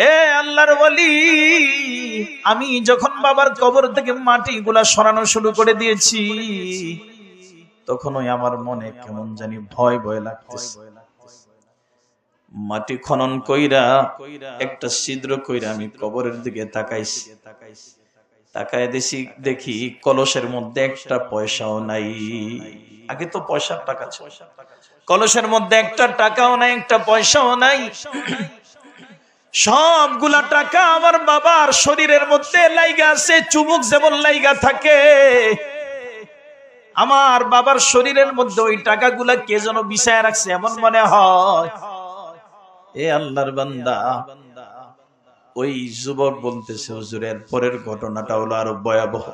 হে আল্লাহর ওয়ালি, আমি যখন বাবার কবর থেকে মাটিগুলা সরানো শুরু করে দিয়েছি, তখনই আমার মনে কেমন জানি ভয় ভয় লাগতেছে। মাটি খনন কইরা একটা ছিদ্র কইরা আমি কবরের দিকে তাকাইছি। তাকায় দেখি কলসের মধ্যে একটা পয়সাও নাই। আগে তো পয়সার টাকা ছিল, কলসের মধ্যে একটা টাকাও নাই, একটা পয়সাও নাই। সবগুলা টাকা আমার বাবার শরীরের মধ্যে লাইগা আছে, চুমুক যেমন লাইগা থাকে। আমার বাবার শরীরের মধ্যে ওই টাকাগুলা কে যেন বিছায় রাখছে এমন মনে হয়। এ আল্লাহর বান্দা, ওই যুবক বলতেছে, হুজুরের পরের ঘটনাটা হলো আরো ভয়াবহ।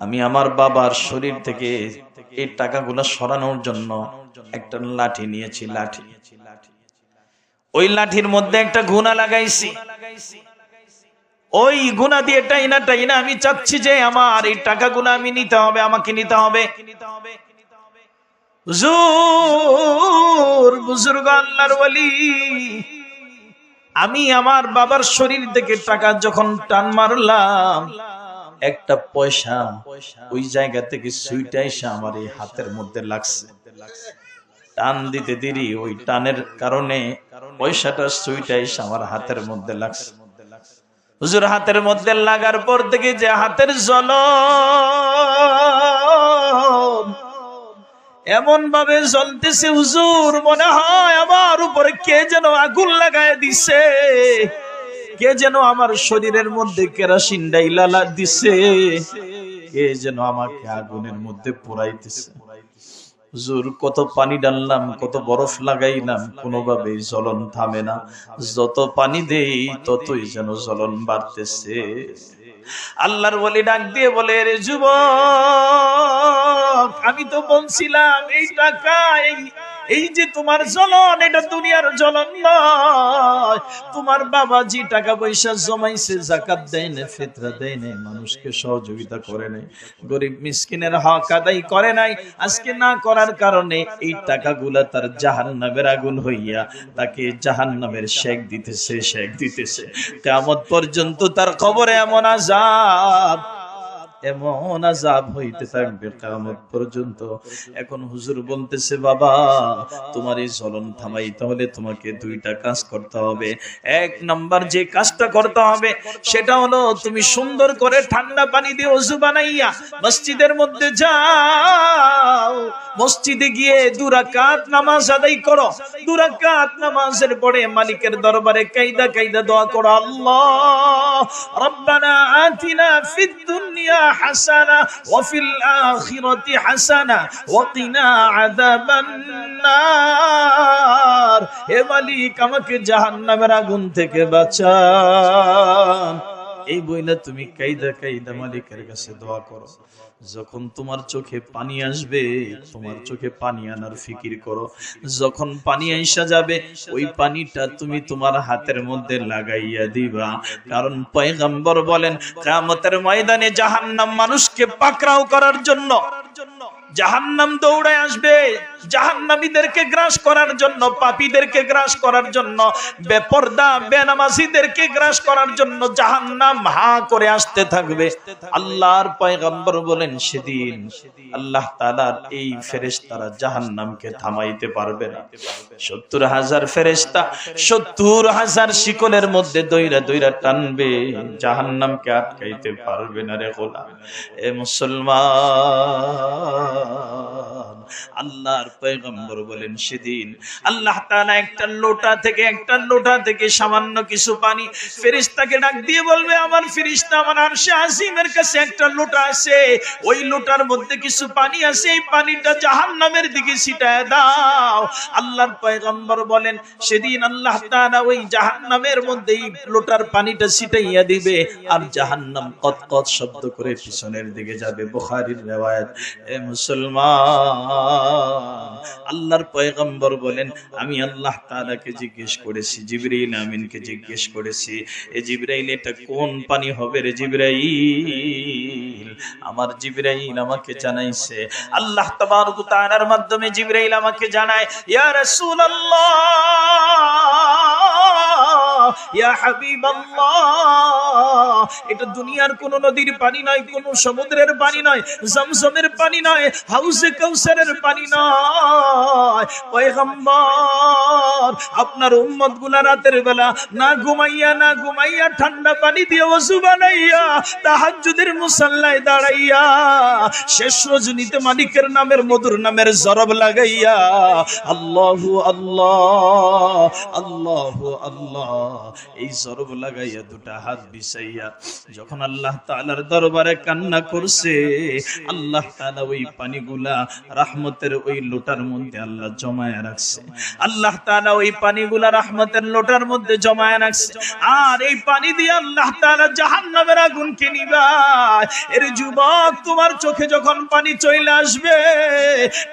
আমি আমার বাবার শরীর থেকে এই টাকাগুলা সরানোর জন্য একটা লাঠি নিয়েছি। লাঠি, ওই লাঠির মধ্যে একটা ঘুনা লাগাইছি। ওই গুনাহ দিয়ে টাইনা আমি চাচ্ছি যে আমার এই টাকাগুলো আমি নিতে হবে, আমাকে নিতে হবে। হুজুর, বুজুর্গ আল্লাহর ওয়ালি, আমি আমার বাবার শরীর থেকে টাকা যখন টান মারলাম, একটা পয়সা ওই জায়গা থেকে সুইটা এসে আমার এই হাতের মধ্যে লাগছে। টান দিতে দেরি, ওই টানের কারণে পয়সাটা সুইটা এসে আমার হাতের মধ্যে লাগছে। হুজুর, হাতের মধ্যে লাগার পর থেকে যে হাতের জ্বলন এমন ভাবে জ্বলতেছে, হুজুর মনে হয় আমার উপরে কে যেন আগুন লাগায় দিছে, কে যেন আমার শরীরের মধ্যে কেরোসিন ডাইলা দিছে, কে যেন আমাকে আগুনের মধ্যে পোড়াইতেছে। হুজুর, কত পানি ডাললাম, কত বরফ লাগাইলাম, কোনোভাবেই জ্বলন থামে না। যত পানি দেই ততই যেন জ্বলন বাড়তেছে। আল্লাহর ওয়ালি ডাক দিয়ে বলে, রে যুবক, আমি তো বলছিলাম এই টাকা, এই যে তোমার জ্বলন, এটা দুনিয়ার জ্বলন নয়। তোমার বাবা যে টাকা পয়সা জমাইছে, যাকাত দেয় না, ফিতরা দেয় না, মানুষকে সহযোগিতা করে নাই, গরিব মিসকিনের হক আদায় করে নাই। আজকে না করার কারণে এই টাকাগুলা তার জাহান্নামের আগুন হইয়া তাকে জাহান্নামের শেক দিতেছে। কিয়ামত পর্যন্ত তার কবরে এমন আযাব হইতে থাকবে কিয়ামত পর্যন্ত। এখন হুজুর বলতেছে, বাবা, তোমার এই জ্বলন থামাইতে হলে তোমাকে দুইটা কাজ করতে হবে। এক নাম্বার যে কাজটা করতে হবে সেটা হলো, তুমি সুন্দর করে ঠান্ডা পানি দিয়ে ওযু বানাইয়া মসজিদের মধ্যে যাও। মসজিদে গিয়ে 2 রাকাত নামাজ আদায় করো। 2 রাকাত নামাজের পরে মালিকের দরবারে কায়দা দোয়া করো, আল্লাহ রাব্বানা আতিনা ফিদ দুনিয়া হাসানা ওয়া ফিল আখিরাতি হাসানা ওয়া কিনা আযাবান নার। হে মালিক, আমাকে জাহান্নামের আগুন থেকে বাঁচান। এই বইলা তুমি কায়দা মালিকের কাছে দোয়া করো। যখন তোমার চোখে পানি আসবে, তোমার চোখে পানি আনার ফিকির করো। যখন পানি আইসা যাবে, ওই পানিটা তুমি তোমার হাতের মধ্যে লাগাইয়া দিবা। কারণ পয়গম্বর বলেন, কিয়ামতের ময়দানে জাহান্নাম মানুষকে পাকড়াও করার জন্য, জাহান্নাম দৌড়ায় আসবে জাহান্নামীদেরকে গ্রাস করার জন্য, পাপীদেরকে গ্রাস করার জন্য, বেপরদা বেনামাজীদেরকে গ্রাস করার জন্য জাহান্নাম হা করে আসতে থাকবে। আল্লাহর পয়গম্বর বলেন, সেদিন আল্লাহ তাআলার এই ফেরেশতারা জাহান্নামকে থামাইতে পারবে না। 70,000 ফেরেশতা 70,000 শিকলের মধ্যে দইরা টানবে, জাহান্নামকে আটকাইতে পারবে না রে গোলাম। এ মুসলমান, আল্লাহর পয়গম্বর বলেন, সেদিন আল্লাহ তাআলা একটা লোটা থেকে সামান্য কিছু পানি ফেরেশতাকে ডাক দিয়ে বলবে, আমার ফেরেশতা, আমার আরশে আজিমের কাছে একটা লোটা আছে, ওই লোটার মধ্যে কিছু পানি আছে, এই পানিটা জাহান্নামের দিকে ছিটায় দাও। আল্লাহর পয়গম্বর বলেন, সেদিন আল্লাহ তাআলা ওই জাহান্নামের মধ্যে এই লোটার পানিটা ছিটাইয়া দিবে, আর জাহান্নাম কতকত শব্দ করে পিছনের দিকে যাবে। বুখারীর riwayat। এ মুসলমান, আল্লাহর পয়গম্বর বলেন, আমি আল্লাহ তাআলাকে জিজ্ঞেস করেছি, জিবরাইল আমিনকে জিজ্ঞেস করেছি, এ জিবরাইল, এটা কোন পানি হবে রে জিবরাইল? আমার জিবরাইল আমাকে জানাইছে, আল্লাহ তাবারক ওয়া তাআলার মাধ্যমে জিবরাইল আমাকে জানায়, ইয়া রাসূলুল্লাহ, ইয়া হাবিবাল্লাহ, এটা দুনিয়ার কোন নদীর পানি নয়, কোন সমুদ্রের পানি নয়, জমজমের পানি নয়, হাউজে কাউসারের পানি নয়। পয়গম্বর, আপনার উম্মতগুলা রাতের বেলা না ঘুমাইয়া ঠান্ডা পানি দিয়ে ওযু বানাইয়া তাহাজ্জুদের মুসাল্লায় দাঁড়াইয়া শেষ রজনীতে মালিকের নামের মধুর নামের জরব লাগাইয়া আল্লাহু আল্লাহ আল্লাহু আল্লাহ এই জরব লাগাইয়া দুটা হাত বিছাইয়া যখন আল্লাহ তাআলার দরবারে কান্না করছে, আল্লাহ তাআলা ওই পানিগুলা রহমতের ওই লোটার মধ্যে আল্লাহ জমায়া রাখছে। আল্লাহ তাআলা ওই পানিগুলা রহমতের লোটার মধ্যে জমায়া রাখছে। আর এই পানি দিয়ে আল্লাহ তাআলা জাহান্নামের আগুনকে নিভায়। এর যুবক, তোমার চোখে যখন পানি চলে আসবে,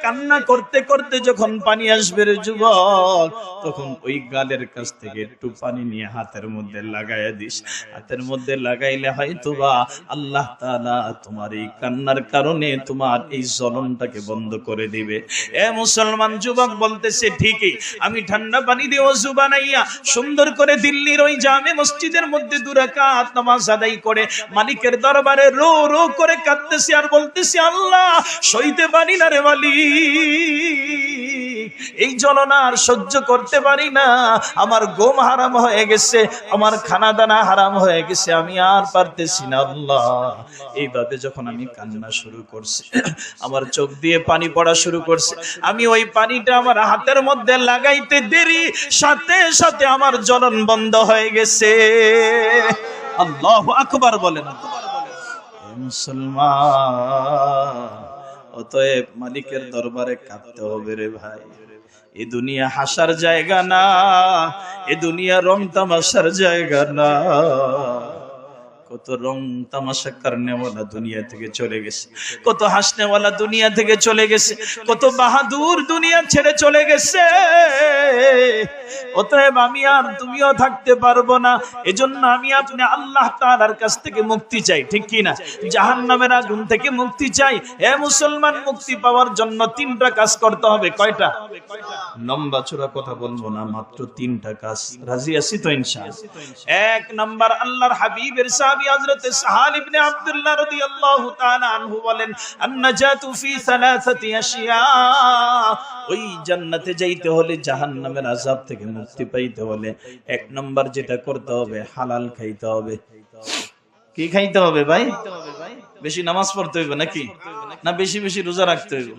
কান্না করতে করতে যখন পানি আসবে রে যুবক, তখন ওই গালের কাছ থেকে একটু পানি নিয়ে হাতের মধ্যে লাগাইয়া দিস। হাতের মধ্যে লাগাইলে হয়তোবা আল্লাহ তাআলা তোমার এই কান্নার কারণে তোমার এই জ্বলনটাকে বন্ধ করে দিবে। এ মুসলমান যুবক বলতেছে, ঠিকই, আমি ঠান্ডা পানি দিয়ে ওযু বানাইয়া সুন্দর করে দিল্লির ওই জামে মসজিদের মধ্যে 2 রাকাত নামাজ আদায় করে মালিকের দরবারে রো রো করে কাঁদতেছি আর বলতেছি, আল্লাহ সইতে পারি না রে মালিক, এই জ্বলনা আর সহ্য করতে পারি না, আমার ঘুম হারাম হয়ে গেছে, আমার খানা দানা হারাম হয়ে গেছে, আমি আর পারতেছি না আল্লাহ। এইভাবে যখন আমি কান্না শুরু করছি, আমার চোখ দিয়ে পানি পড়া শুরু করছে, আমি ওই পানিটা আমার হাতের মধ্যে লাগাইতে দেরি সাথে সাথে আমার জ্বলন বন্ধ হয়ে গেছে। আল্লাহু আকবার বলেন। মুসলমান, অতএব মালিকের দরবারে কাঁদতে হবে রে ভাই। এ দুনিয়া হাসার জায়গা না, এ দুনিয়া রং তামাশার জায়গা না। কত রং তামাশা করনেওয়ালা দুনিয়া থেকে চলে গেছে, কত হাসনেওয়ালা দুনিয়া থেকে চলে গেছে, কত বাহাদুর দুনিয়া ছেড়ে চলে গেছে। অতএব আমি আর তুমিও থাকতে পারবো না। এজন্য আমি আপনি আল্লাহ তাআলার কাছ থেকে মুক্তি চাই, ঠিক কি না? জাহান্নামের আগুন থেকে মুক্তি চাই। হে মুসলমান, মুক্তি পাওয়ার জন্য 3টা কাজ করতে হবে। কয়টা? লম্বা চূড়া কথা বলবো না, মাত্র 3টা কাজ। রাজি আছি তো ইনশাআল্লাহ? 1 নাম্বার, আল্লাহর হাবিবের সাহাবী হযরত সাহাল ইবনে আব্দুল্লাহ রাদিয়াল্লাহু তাআলা আনহু বলেন, আন-নাজাতু ফি 3 আশিয়া। ওই জান্নাতে যাইতে হলে, জাহান্নামের আযাব থেকে মুক্তি পাইতে হলে 1 নাম্বার যেটা করতে হবে, হালাল খাইতে হবে। কি খাইতে হবে ভাই? বেশি নামাজ পড়তে হইব নাকি? না বেশি বেশি রোজা রাখতে হইব?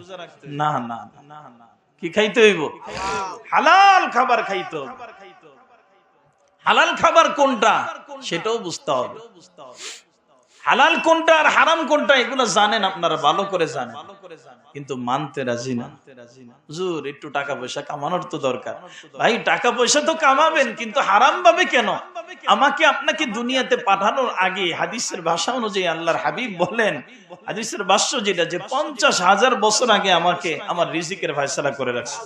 না না না, কি খাইতে হইব? হালাল খাবার খাইতে হবে। হালাল খাবার কোনটা সেটাও বুঝতে হবে। হালাল কোনটা আর হারাম কোনটা এগুলো জানেন আপনারা, ভালো করে জানেন, কিন্তু মানতে রাজি না। হুজুর একটু টাকা পয়সা কামানোর তো দরকার। ভাই টাকা পয়সা তো কামাবেন, কিন্তু হারাম ভাবে কেন? আমাকে আপনাকে দুনিয়াতে পাঠানোর আগে হাদিসের ভাষা অনুযায়ী আল্লাহর হাবিব বলেন, হাদিসের ভাষ্য যেটা, যে 50,000 বছর আগে আমাকে আমার রিজিকের ফয়সালা করে রাখছে।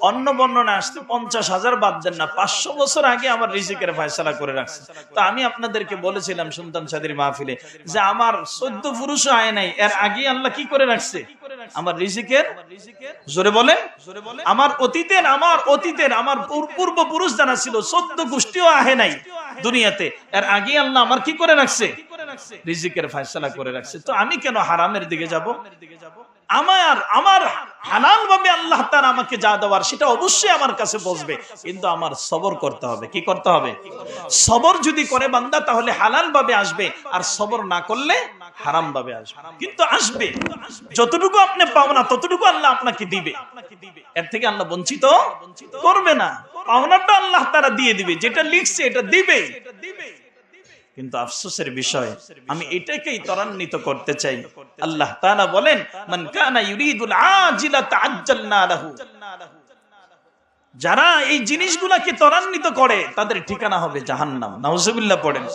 অন্য বর্ণনা আসছে 50,000 বাদ দেন না, 500 বছর আগে আমার রিজিকের ফয়সালা করে রাখছে। তো আমি আপনাদেরকে বলেছিলাম সুলতান সাদির মাহফিলে, যে আমার 14 পুরুষ আয় নাই, এর আগে আল্লাহ কি করে রাখছে? আমার রিজিকের, জোরে বলেন, আমার অতীতের আমার পূর্বপুরুষ যারা ছিল 14 গোষ্ঠীও আহে নাই দুনিয়াতে, এর আগে আল্লাহ আমার কি করে রাখছে? রিজিকের ফয়সালা করে রাখছে। তো আমি কেন হারামের দিকে যাব? আমার হালাল ভাবে আল্লাহ তাআলা আমাকে যা দেওয়ার সেটা অবশ্যই আমার কাছে পৌঁছবে, কিন্তু আমার সবর করতে হবে। কি করতে হবে? সবর যদি করে বান্দা, তাহলে হালাল ভাবে আসবে, আর সবর না করলে হারাম ভাবে আসবে। কিন্তু আসবে, যতটুকু আপনি পাওনা ততটুকু আল্লাহ আপনাকে দিবে, এর থেকে আল্লাহ বঞ্চিত করবে না। পাওনাটা আল্লাহ তাআলা দিয়ে দিবে, যেটা লিখছে এটা দিবে। কিন্তু আফসোসের বিষয়, আমি এটাকেই ত্বরান্বিত করতে চাই। আল্লাহ তাআলা বলেন, মান কানা ইউরিদুল আজিলা তাআজ্জালনা লাহু। যারা এই জিনিসগুলোকে ত্বরান্বিত করে তাদের ঠিকানা হবে জাহান্নাম। নাউজুবিল্লাহ পড়েন।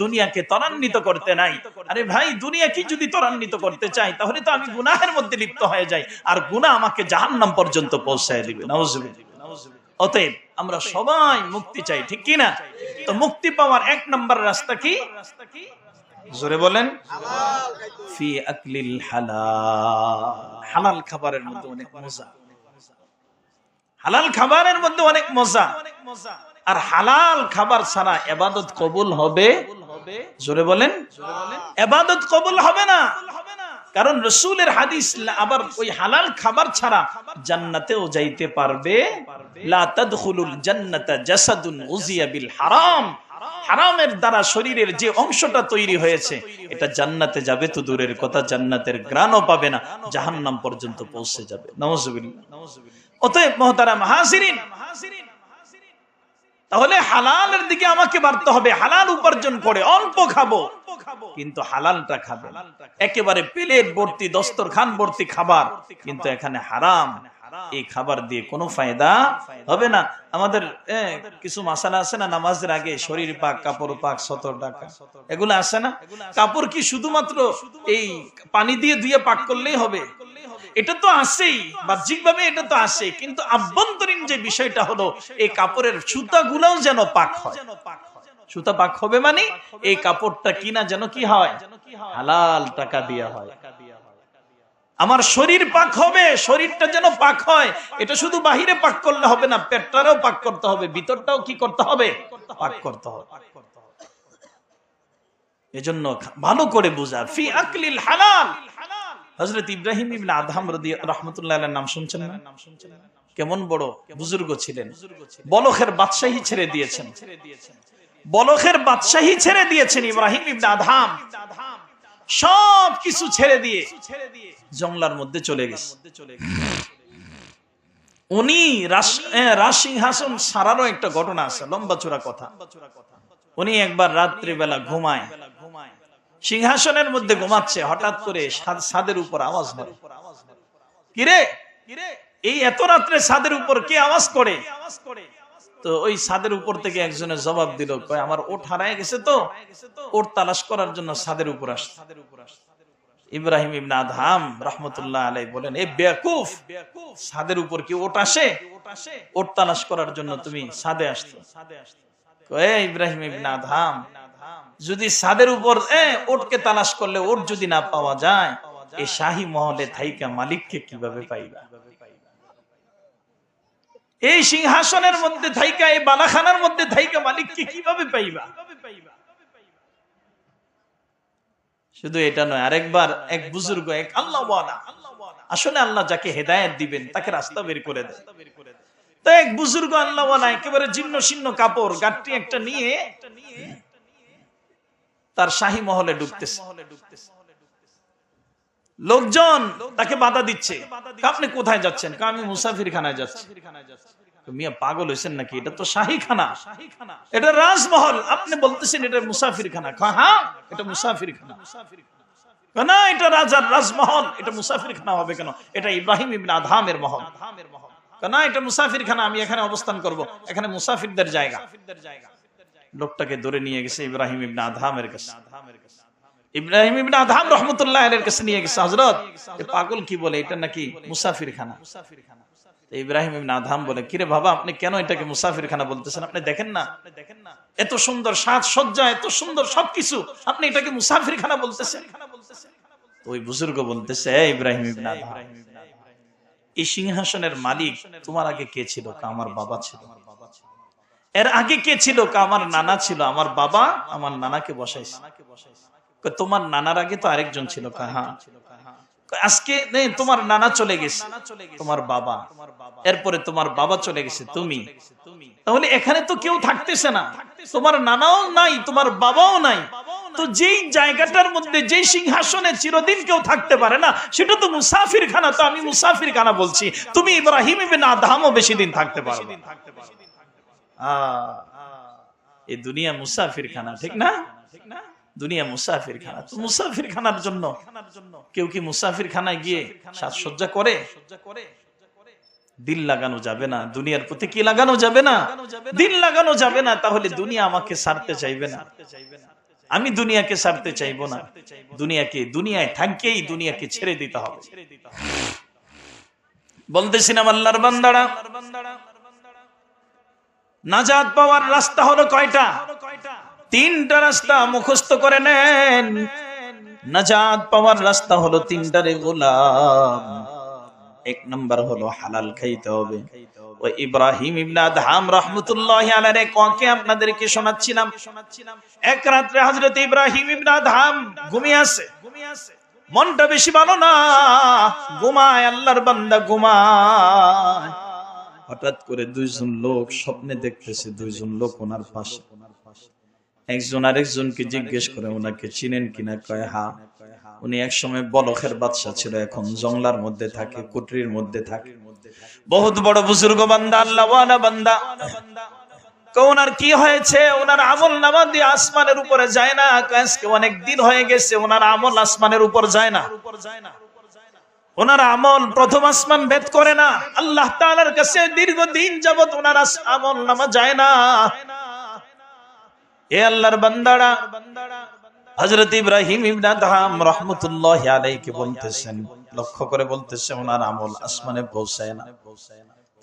দুনিয়াকে ত্বরান্বিত করতে নাই। আরে ভাই, দুনিয়াকে যদি ত্বরান্বিত করতে চাই, তাহলে তো আমি গুনাহের মধ্যে লিপ্ত হয়ে যাই, আর গুনাহ আমাকে জাহান্নাম পর্যন্ত পৌঁছায় দিবে। নাউজুবিল্লাহ। অতএব আমরা সবাই মুক্তি চাই, ঠিক কি না? তো মুক্তি পাওয়ার 1 নাম্বার রাস্তা কি? জোরে বলেন, ফি আকলিল হালাল, হালাল খাবারের মধ্যে অনেক মজা, হালাল খাবারের মধ্যে অনেক মজা। আর হালাল খাবার ছাড়া ইবাদত কবুল হবে? জোরে বলেন, ইবাদত কবুল হবে না। কারণ রাসূলের হাদিস, আবার ওই হালাল খাবার ছাড়া জান্নাতেও যাইতে পারবে। লা তাদখুলুল জান্নাতা জাসাদুন গুযিয়া বিল হারাম, হারামের দ্বারা শরীরের যে অংশটা তৈরি হয়েছে এটা জান্নাতে যাবে তো দূরের কথা, জান্নাতের ঘ্রাণও পাবে না, জাহান্নাম পর্যন্ত পৌঁছে যাবে। নাউযুবিল্লাহ। অতএব মুহতারাম হাজিরিন, তাহলে হালালের দিকে আমাকে বাড়তে হবে। হালাল উপার্জন করে অল্প খাবো, কিন্তু হালালটা খাবে। একেবারে প্লেট ভর্তি, দস্তরখান ভর্তি খাবার, কিন্তু এখানে হারাম, এই খাবার দিয়ে কোনো ফায়দা হবে না। আমাদের কিছু মাসালা আছে না, নামাজের আগে শরীর পাক, কাপড় পাক, ৭০ টাকা, এগুলো আছে না? কাপড় কি শুধুমাত্র এই পানি দিয়ে ধুয়ে পাক করলেই হবে? এটা তো আছেই, বাহ্যিক ভাবে এটা তো আসে, কিন্তু আভ্যন্তরীণ যে বিষয়টা হলো এই কাপড়ের সুতাগুলোও যেন পাক হয়। সুতা পাক হবে মানে এই কাপড়টা কিনা যেন কি হয়, হালাল টাকা দিয়া হয়। আমার শরীর পাক হবে, শরীরটা যেন পাক হয়। এটা শুধু বাহিরে পাক করলে হবে না, পেটটারও পাক করতে হবে, ভিতরটাও কি করতে হবে, পাক করতে হবে। এজন্য ভালো করে বুঝা, ফি আকলিল হালাল। হযরত ইব্রাহিম ইবনে আদহাম রাহমাতুল্লাহ আলাইহির নাম শুনছেন না? কেমন বড় বুজুর্গ ছিলেন। বলখের বাদশাহী ছেড়ে দিয়েছেন, বলখের বাদশাহী ছেড়ে দিয়েছেন ইব্রাহিম ইবনে আদহাম। সব কিছু ছেড়ে দিয়ে জঙ্গলার মধ্যে চলে গেছে। উনি রাজসিংহাসন সারারও একটা ঘটনা আছে, লম্বা চূড়া কথা। উনি একবার রাত্রিবেলা ঘুমায়, সিংহাসনের মধ্যে ঘুমাচ্ছে, হঠাৎ করে ছাদের উপর আওয়াজ হয়। কিরে, এই এত রাত্রে ছাদের উপর কে আওয়াজ করে? তো ওই ছাদের উপর থেকে একজনের জবাব দিল, কয় আমার ওট হারায় গেছে, তো ওট তালাশ করার জন্য ছাদের উপর আসছে। ইব্রাহিম ইবনে আদহাম রাহমাতুল্লাহ আলাইহি বলেন, এ বেয়াকুফ, ছাদের উপর কি ওট আসে? ওট তালাশ করার জন্য তুমি ছাদে আসছো? কয় ইব্রাহিম ইবনে আদহাম, যদি ছাদের উপর ওটকে তালাশ করলে ওট যদি না পাওয়া যায়, এই শাহী মহলে থাইকা মালিককে কিভাবে পাইবা? এই সিংহাসনের মধ্যে থাইকা, এই বালাখানার মধ্যে থাইকা মালিককে কিভাবে পাইবা? শুধু এটা নয়, আরেকবার এক বুজুর্গ, এক আল্লাহওয়ালা, আসলে আল্লাহ যাকে হেদায়েত দিবেন তাকে রাস্তা বের করে দেয়। তো এক বুজুর্গ আল্লাহওয়ালা একেবারে জীর্ণ শীর্ণ কাপড় গাট্টি একটা নিয়ে তার শাহী মহলে ঢুকতেছে। লোকজন তাকে বাধা দিচ্ছে, আপনি কোথায় যাচ্ছেন? আমি মুসাফির খানায় যাচ্ছি। মিয়া পাগল হয়েছেন নাকি? এটা তো শাহী খানা, এটা রাজমহল, আপনি বলতেছেন এটা মুসাফির খানা? হ্যাঁ, এটা মুসাফির খানা। না, এটা রাজার রাজমহল, এটা মুসাফির খানা হবে কেন? এটা ইব্রাহিম ইবনে আদহামের মহল। না, এটা মুসাফির খানা, আমি এখানে অবস্থান করব, এখানে মুসাফিরদের জায়গা। লোকটাকে ধরে নিয়ে গেছে ইব্রাহিম ইবনে আদহামের কাছে। ইব্রাহিম ইবনে আদহাম রাহমাতুল্লাহ আলাইহির কাছে নিয়ে গেছে, হযরত এ পাগল কি বলে, এটা নাকি মুসাফির খানা। ইব্রাহিম ইবনে আদহাম বলে, কিরে বাবা, আপনি কেন এটাকে মুসাফির খানা বলতেছেন? আপনি দেখেন না এত সুন্দর সাজ সজ্জা, এত সুন্দর সবকিছু, আপনি এটাকে মুসাফির খানা বলতেছেন? ওই বুজুর্গ বলতেছে, ইব্রাহিম ইবনে আদহাম, এই সিংহাসনের মালিক তোমার আগে কে ছিল? আমার বাবা ছিল। এর আগে কে ছিল? আমার নানা ছিল। আমার বাবা আমার নানাকে বসাইছে। তোমার নানার আগে তো আরেকজন ছিল। হ্যাঁ। আজকে তোমার নানা চলে গেছে, তোমার বাবা, এরপরে তোমার বাবা চলে গেছে, তুমি। তাহলে এখানে তো কেউ থাকতেছে না, তোমার নানাও নাই, তোমার বাবাও নাই। তো যেই জায়গাটার মধ্যে, যেই সিংহাসনে চিরদিন কেউ থাকতে পারে না, সেটা তো মুসাফির খানা। তো আমি মুসাফির খানা বলছি, তুমি ইব্রাহিম ইবনে আদহামও বেশি দিন থাকতে পারবে। এই দুনিয়া মুসাফির খানা, ঠিক না? দুনিয়া মুসাফির খানা। তো মুসাফির খানার জন্য কেউ কি মুসাফির খানায় গিয়ে সাজসজ্জা করে? দিল লাগানো যাবে না দুনিয়ার প্রতি। কি লাগানো যাবে না? দিল লাগানো যাবে না। তাহলে দুনিয়া আমাকে ছাড়তে চাইবে না, আমি দুনিয়াকে ছাড়তে চাইবো না। দুনিয়াকে, দুনিয়ায় থাককেই দুনিয়াকে ছেড়ে দিতে হবে। বলতেছিলাম আল্লাহর বান্দারা, নাজাত পাওয়ার রাস্তা হলো কয়টা? তিনটা রাস্তা মুখস্থ করে নেন। নাজাত পাওয়ার রাস্তা হলো তিনটারে গোলাম। এক নাম্বার হলো হালাল খাইতে হবে। ওই ইব্রাহিম ইবনে আদহাম রাহমাতুল্লাহি আলাইহি কাকে আপনাদেরকে শোনাচ্ছিলাম। এক রাতে হযরত ইব্রাহিম ইবনে আদহাম ঘুমিয়ে আছে, মনটা বেশি ভালো না, ঘুমায়, আল্লাহর বান্দা ঘুমায়। হঠাৎ করে দুইজন লোক স্বপ্নে দেখতেছে, দুইজন লোক ওনার পাশে। একজন আরেকজনকে জিজ্ঞেস করে ওনাকে চিনেন কিনা, কয় হ্যাঁ। উনি একসময় বলখের বাদশা ছিল, এখন জংলার মধ্যে থাকে, কুটরির মধ্যে থাকে। বহুত বড় বুজুর্গ বান্দা, আল্লাহওয়ালা বান্দা। ওনার কি হয়েছে? ওনার আমল নামা দিয়ে আসমানের উপরে যায় না। আজকে অনেক দিন হয়ে গেছে ওনার আমল আসমানের উপর যায় না। ওনার আমল প্রথম আসমান ভেদ করে না। আল্লাহ তাআলার কাছে দীর্ঘদিন যাবত ওনার আমল নামা যায় না। এ আল্লাহর বান্দারা, হযরত ইব্রাহিম ইবনে আদহাম রাহমাতুল্লাহি আলাইহি বলতেছেন, লক্ষ্য করে বলতেছে ওনার আমল আসমানে পৌঁছায় না।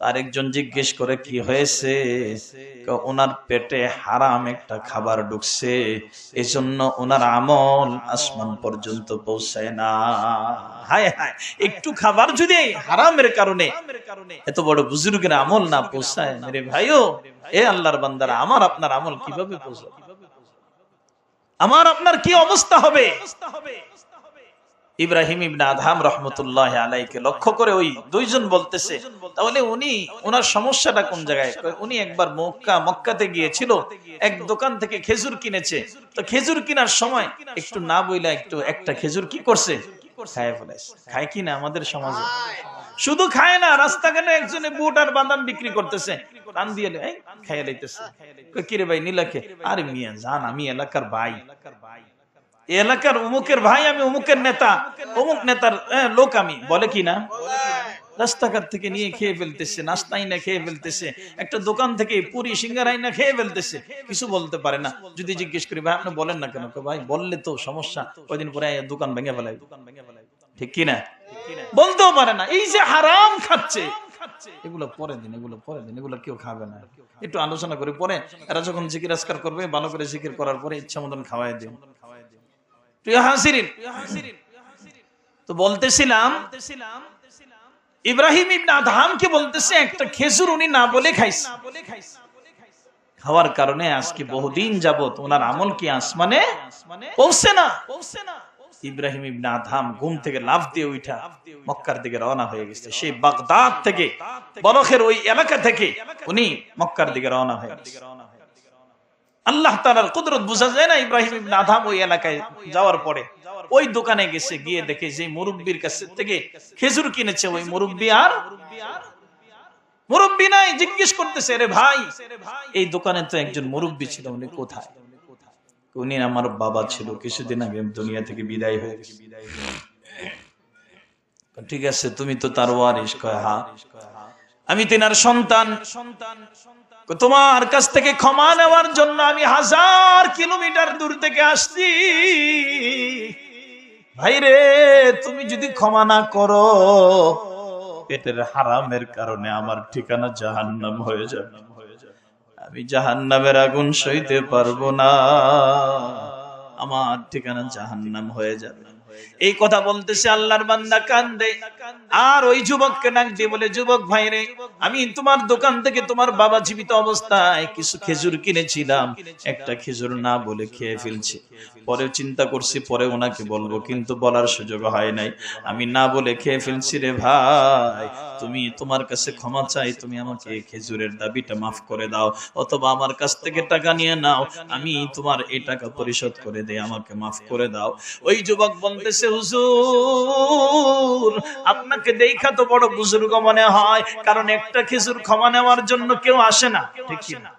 তার একজন জিজ্ঞেস করে কি হয়েছে? ওনার পেটে হারাম একটা খাবার ঢুকছে, এজন্য ওনার আমল আসমান পর্যন্ত পৌঁছায় না। হায় হায়, একটু খাবার যদি হারামের কারণে এত বড় বুজুর্গের আমল না পৌঁছায়, মেরে ভাইও, এ আল্লাহর বান্দারা, আমার আপনার আমল কিভাবে পৌঁছাবে? আমার আপনার কি অবস্থা হবে? ইব্রাহিম ইবনে আদহাম রাহমাতুল্লাহি আলাইহি লক্ষ্য করে ওই দুইজন বলতেছে, তাহলে উনি ওনার সমস্যাটা কোন জায়গায়? উনি একবার মক্কাতে গিয়েছিল, এক দোকান থেকে খেজুর কিনেছে। তো খেজুর কেনার সময় একটু না বইলা একটা খেজুর কি করছে? খায় ফেলেছে। খায় কি না আমাদের সমাজে? শুধু খায় না, রাস্তাঘাটে একজনে বুট আর বাদাম বিক্রি করতেছে, টান দিয়ে খাইয়া লইতেছে। কিরে ভাই নিলাকে? আরে মিয়া জান, আমি এলাকার ভাই, এলাকার অমুকের ভাই, আমি অমুকের নেতা, অমুক নেতার লোক আমি, বলে কি না? রাস্তাঘাট থেকে নিয়ে খেয়ে ফেলতেছে, নাস্তাই না খেয়ে ফেলতেছে, একটা দোকান থেকে পুরি সিঙ্গারাই না খেয়ে ফেলতেছে, কিছু বলতে পারে না। যদি জিজ্ঞেস করি ভাই আপনি বলেন না কেন? ভাই বললে তো সমস্যা, কয়দিন পরে দোকান ভেঙে ফেলাই, ঠিক কিনা? বলতেও পারে না। এই যে হারাম খাচ্ছে, এগুলো পরে দিন, এগুলো পরে দিন, এগুলো কেউ খাবে না, একটু আলোচনা করে পরে এরা যখন জিকির আজকার করবে, ভালো করে জিকির করার পরে ইচ্ছা মতন খাওয়াই দিন। প্রিয় হাজিরিন, তো বলতেছিলাম ইব্রাহিম ইবনে আদহামকে বলতেছে একটা খেজুর উনি না বলে খাইছে। খাওয়ার কারণে আজকে বহুদিন যাবত ওনার আমল কি আসমানে পৌঁছে না। ইব্রাহিম ইবনে আদহাম ঘুম থেকে লাফ দিয়ে উঠা মক্কার দিকে রওনা হয়ে গেছে। সেই বাগদাদ থেকে, বলখের ওই এলাকা থেকে উনি মক্কার দিকে রওনা হয়ে গেছে। আল্লাহ তাআলার কুদরত বোঝা যায় না। ইব্রাহিম ইবনে আদহাম ওই এলাকায় যাওয়ার পরে ওই দোকানে গেছে, গিয়ে দেখে যে মুরব্বির কাছ থেকে খেজুর কিনেছে, ওই মুরব্বি নাই। জিজ্ঞেস করতেছে, রে ভাই, এই দোকানে তো একজন মুরব্বি ছিল, উনি কোথায়? উনি আমার বাবা ছিল, কিছুদিন আগে দুনিয়া থেকে বিদায় হয়ে গেছে। ঠিক আছে, তুমি তো তার ওয়ারিস? কয় হ্যাঁ, আমি তিনার সন্তান। তোমার কাছ থেকে ক্ষমা নেওয়ার জন্য আমি 1000 কিলোমিটার দূর থেকে আসছি। ভাইরে, তুমি যদি ক্ষমা না করো, পেটের হারামের কারণে আমার ঠিকানা জাহান্নাম হয়ে যাবে। আমি জাহান্নামের আগুন সইতে পারবো না, আমার ঠিকানা জাহান্নাম হয়ে যাবে। এই কথা বলতেছে, আল্লাহর বান্দা কান্দে। আর ওই যুবককে ডাক দিয়ে বলে, যুবক ভাই রে, আমি তোমার দোকান থেকে তোমার বাবা জীবিত অবস্থায় কিছু খেজুর কিনেছিলাম, একটা খেজুর না বলে খেয়ে ফেলছি। পরে চিন্তা করছি পরে ওনাকে বলবো, কিন্তু বলার সুযোগ হয় নাই। আমি না বলে খেয়ে ফেলছি রে ভাই, তুমি তোমার কাছে ক্ষমা চাই, তুমি আমাকে খেজুরের দাবিটা মাফ করে দাও, অথবা আমার কাছ থেকে টাকা নিয়ে নাও, আমি তোমার এই টাকা পরিশোধ করে দেই, আমাকে মাফ করে দাও। ওই যুবক বলতেছে, হুজুর আপনাকে দেখা তো বড় বুজুর্গ মনে হয়, কারণ একটা খেজুর ক্ষমা নেওয়ার জন্য কেউ আসে না, ঠিক কি না?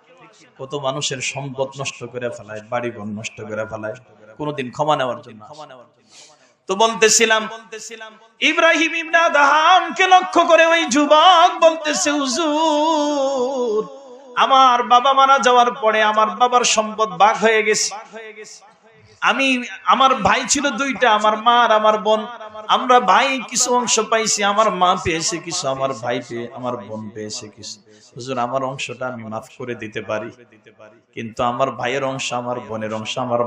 কত মানুষের সম্পদ নষ্ট করে ফেলায়, বাড়িঘর নষ্ট করে ফেলায়, কোনদিন ক্ষমা নেওয়ার জন্য। তো বলতেছিলাম ইব্রাহিম ইবনে আদহামকে লক্ষ্য করে ওই যুবক বলতেছে, হুজুর আমার বাবা মারা যাওয়ার পরে আমার বাবার সম্পদ ভাগ হয়ে গেছে। আমার ভাই ছিল 2টা, আমার মা আর আমার বোন। আমরা ভাই কিছু অংশ পাইছি, আমার মা পেয়েছে কিছু, আমার ভাই পেয়ে, আমার বোন পেয়েছে কিছু। হুজুর আমার অংশটা আমি মাফ করে দিতে পারি, কিন্তু আমার ভাইয়ের অংশ, আমার বোনের অংশ, আমার